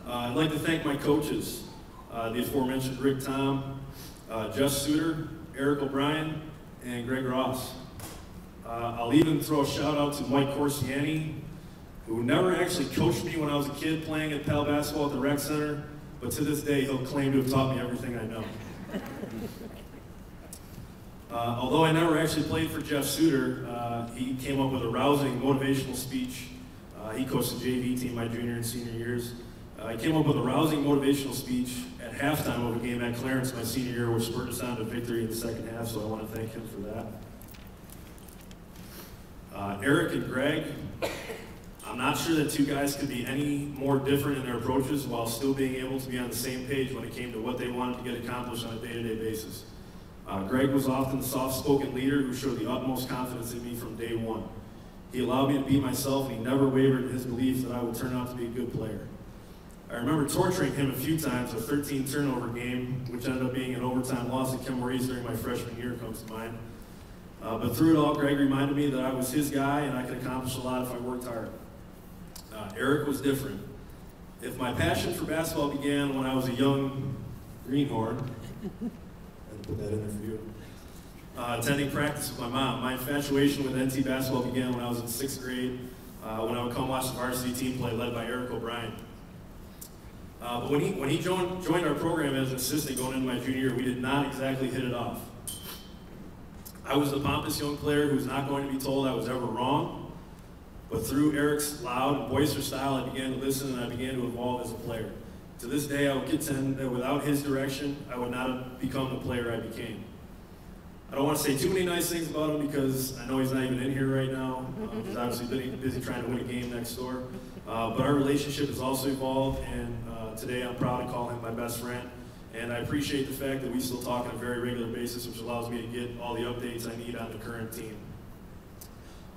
I'd like to thank my coaches, the aforementioned Rick Tom, Jeff Suter, Eric O'Brien, and Greg Ross. I'll even throw a shout out to Mike Corsiani, who never actually coached me when I was a kid playing at Pal basketball at the rec center, but to this day he'll claim to have taught me everything I know. Although I never actually played for Jeff Suter, he came up with a rousing motivational speech. He coached the JV team my junior and senior years. He came up with a rousing motivational speech at halftime of a game at Clarence my senior year, which spurred us on to victory in the second half, so I want to thank him for that. Eric and Greg, I'm not sure that two guys could be any more different in their approaches while still being able to be on the same page when it came to what they wanted to get accomplished on a day-to-day basis. Greg was often the soft-spoken leader who showed the utmost confidence in me from day one. He allowed me to be myself, and he never wavered in his belief that I would turn out to be a good player. I remember torturing him a few times. A 13-turnover game, which ended up being an overtime loss at Kemwarees during my freshman year, comes to mind. But through it all, Greg reminded me that I was his guy and I could accomplish a lot if I worked hard. Eric was different. If my passion for basketball began when I was a young greenhorn, I put that in there for you, attending practice with my mom, my infatuation with NT basketball began when I was in 6th grade, when I would come watch the varsity team play led by Eric O'Brien. But when he joined our program as an assistant going into my junior year, we did not exactly hit it off. I was the pompous young player who was not going to be told I was ever wrong, but through Eric's loud and boisterous style, I began to listen and I began to evolve as a player. To this day, I would contend that without his direction, I would not have become the player I became. I don't want to say too many nice things about him because I know he's not even in here right now. He's obviously busy trying to win a game next door. But our relationship has also evolved, and today I'm proud to call him my best friend. And I appreciate the fact that we still talk on a very regular basis, which allows me to get all the updates I need on the current team.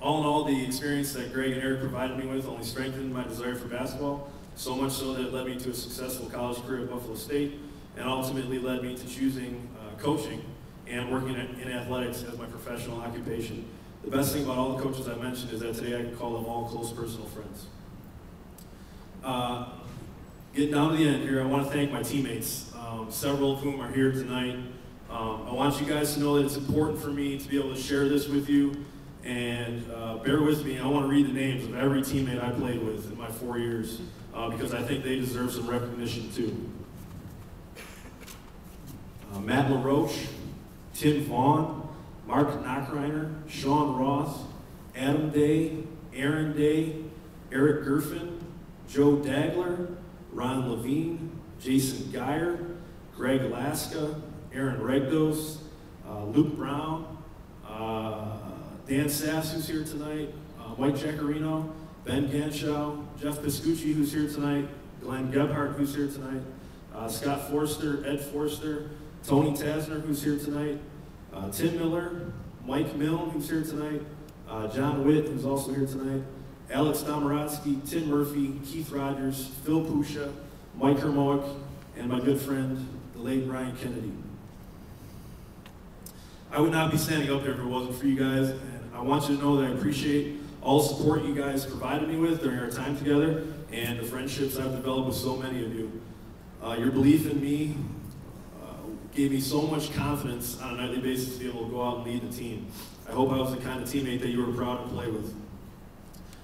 All in all, the experience that Greg and Eric provided me with only strengthened my desire for basketball, so much so that it led me to a successful college career at Buffalo State, and ultimately led me to choosing coaching and working in athletics as my professional occupation. The best thing about all the coaches I mentioned is that today I can call them all close personal friends. Getting down to the end here, I want to thank my teammates, several of whom are here tonight. I want you guys to know that it's important for me to be able to share this with you, and bear with me, I want to read the names of every teammate I played with in my 4 years, because I think they deserve some recognition too. Matt LaRoche, Tim Vaughn, Mark Knockreiner, Sean Ross, Adam Day, Aaron Day, Eric Gerfin, Joe Dagler, Ron Levine, Jason Geyer, Greg Laska, Aaron Regdos, Luke Brown, Dan Sass, who's here tonight, Mike Giacarino, Ben Ganschow, Jeff Piscucci, who's here tonight, Glenn Gebhardt, who's here tonight, Scott Forster, Ed Forster, Tony Tasner, who's here tonight, Tim Miller, Mike Milne, who's here tonight, John Witt, who's also here tonight, Alex Domorotsky, Tim Murphy, Keith Rogers, Phil Pusha, Mike Hermoic, and my good friend, the late Brian Kennedy. I would not be standing up here if it wasn't for you guys, and I want you to know that I appreciate all the support you guys provided me with during our time together and the friendships I've developed with so many of you. Your belief in me gave me so much confidence on a nightly basis to be able to go out and lead the team. I hope I was the kind of teammate that you were proud to play with.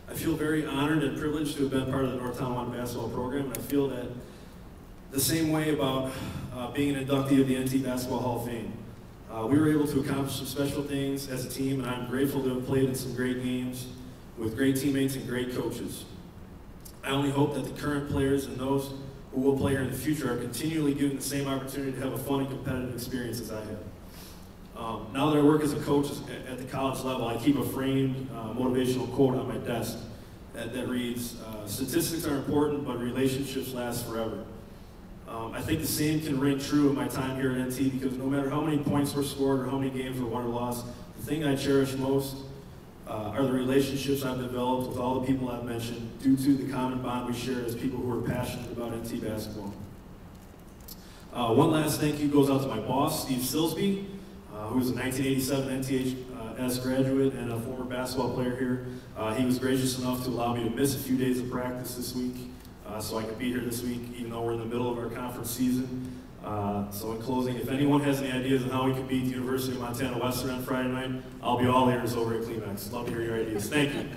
I feel very honored and privileged to have been part of the North Tonawanda basketball program, and I feel that the same way about being an inductee of the NT Basketball Hall of Fame. We were able to accomplish some special things as a team, and I'm grateful to have played in some great games with great teammates and great coaches. I only hope that the current players and those who will play here in the future are continually given the same opportunity to have a fun and competitive experience as I have. Now that I work as a coach at the college level, I keep a framed motivational quote on my desk that reads, "Statistics are important, but relationships last forever." I think the same can ring true in my time here at NT, because no matter how many points were scored or how many games were won or lost, the thing I cherish most are the relationships I've developed with all the people I've mentioned due to the common bond we share as people who are passionate about NT basketball. One last thank you goes out to my boss, Steve Silsby, who was a 1987 NTHS graduate and a former basketball player here. He was gracious enough to allow me to miss a few days of practice this week so I could be here this week, even though we're in the middle of our conference season. So in closing, if anyone has any ideas on how we could beat the University of Montana Western on Friday night, I'll be all ears over at Kleenex. Love to hear your ideas. Thank you.